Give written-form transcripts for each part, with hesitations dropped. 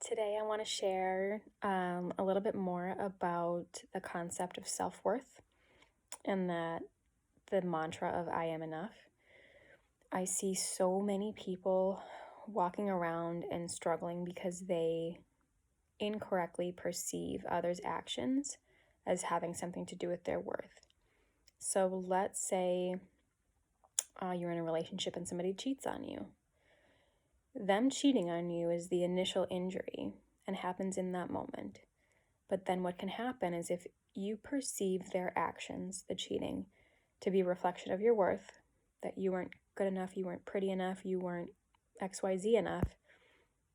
Today, I want to share a little bit more about the concept of self-worth and that the mantra of I am enough. I see so many people walking around and struggling because they incorrectly perceive others' actions as having something to do with their worth. So let's say you're in a relationship and somebody cheats on you. Them cheating on you is the initial injury and happens in that moment. But then what can happen is if you perceive their actions, the cheating, to be a reflection of your worth, that you weren't good enough, you weren't pretty enough, you weren't XYZ enough,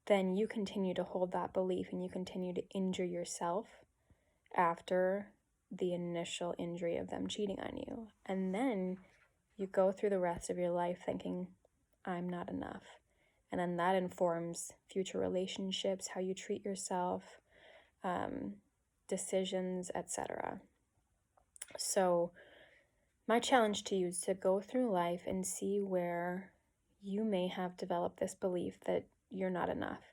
then you continue to hold that belief and you continue to injure yourself after the initial injury of them cheating on you. And then you go through the rest of your life thinking, I'm not enough. And then that informs future relationships, how you treat yourself, decisions, etc. So my challenge to you is to go through life and see where you may have developed this belief that you're not enough.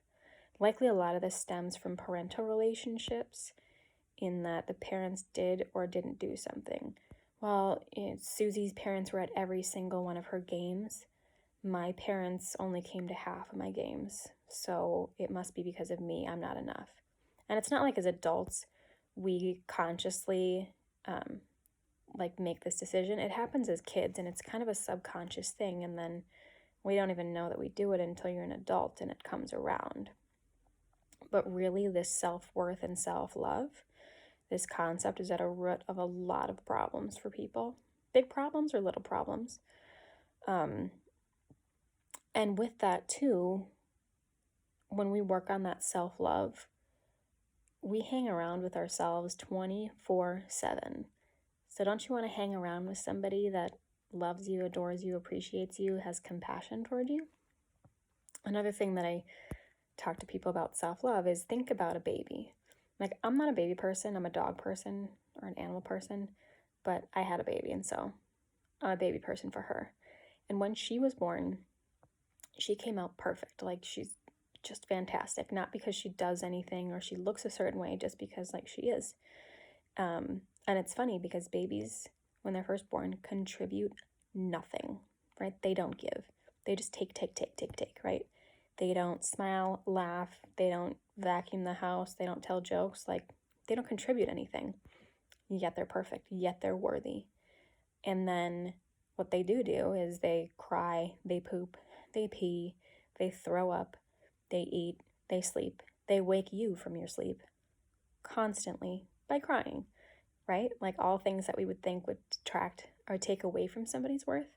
Likely a lot of this stems from parental relationships, in that the parents did or didn't do something. Well, Susie's parents were at every single one of her games. My parents only came to half of my games, so it must be because of me. I'm not enough. And it's not like as adults we consciously make this decision. It happens as kids, and it's kind of a subconscious thing, and then we don't even know that we do it until you're an adult and it comes around. But really, this self-worth and self-love, this concept is at a root of a lot of problems for people. Big problems or little problems. And with that too, when we work on that self-love, we hang around with ourselves 24/7. So don't you want to hang around with somebody that loves you, adores you, appreciates you, has compassion toward you? Another thing that I talk to people about self-love is think about a baby. Like, I'm not a baby person, I'm a dog person or an animal person, but I had a baby, and so I'm a baby person for her. And when she was born, she came out perfect. Like, she's just fantastic, not because she does anything or she looks a certain way, just because she is. And it's funny because babies, when they're first born, contribute nothing, right? They don't give. They just take, right? They don't smile, laugh, they don't vacuum the house, they don't tell jokes, they don't contribute anything. Yet they're perfect, yet they're worthy. And then what they do is they cry, they poop, they pee, they throw up, they eat, they sleep. They wake you from your sleep constantly by crying, right? Like all things that we would think would detract or take away from somebody's worth.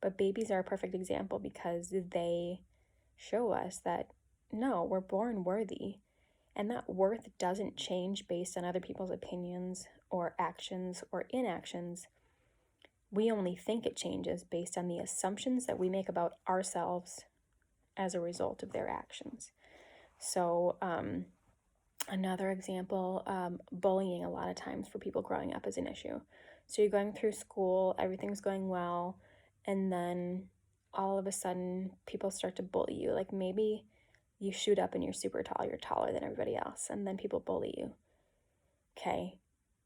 But babies are a perfect example because they show us that, no, we're born worthy. And that worth doesn't change based on other people's opinions or actions or inactions. We only think it changes based on the assumptions that we make about ourselves as a result of their actions. So another example, bullying a lot of times for people growing up is an issue. So you're going through school, everything's going well, and then all of a sudden people start to bully you. Like maybe you shoot up and you're super tall, you're taller than everybody else, and then people bully you. Okay,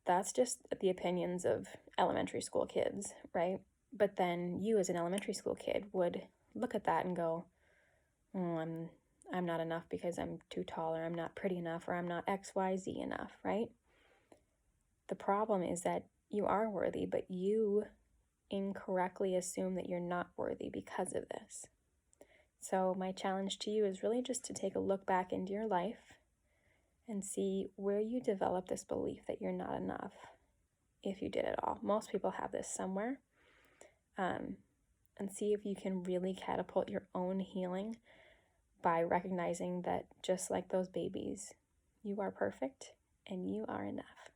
that's just the opinions of elementary school kids, right? But then you as an elementary school kid would look at that and go, oh, I'm not enough because I'm too tall, or I'm not pretty enough, or I'm not XYZ enough, right? The problem is that you are worthy, but you incorrectly assume that you're not worthy because of this. So my challenge to you is really just to take a look back into your life and see where you develop this belief that you're not enough, if you did at all. Most people have this somewhere. And see if you can really catapult your own healing by recognizing that just like those babies, you are perfect and you are enough.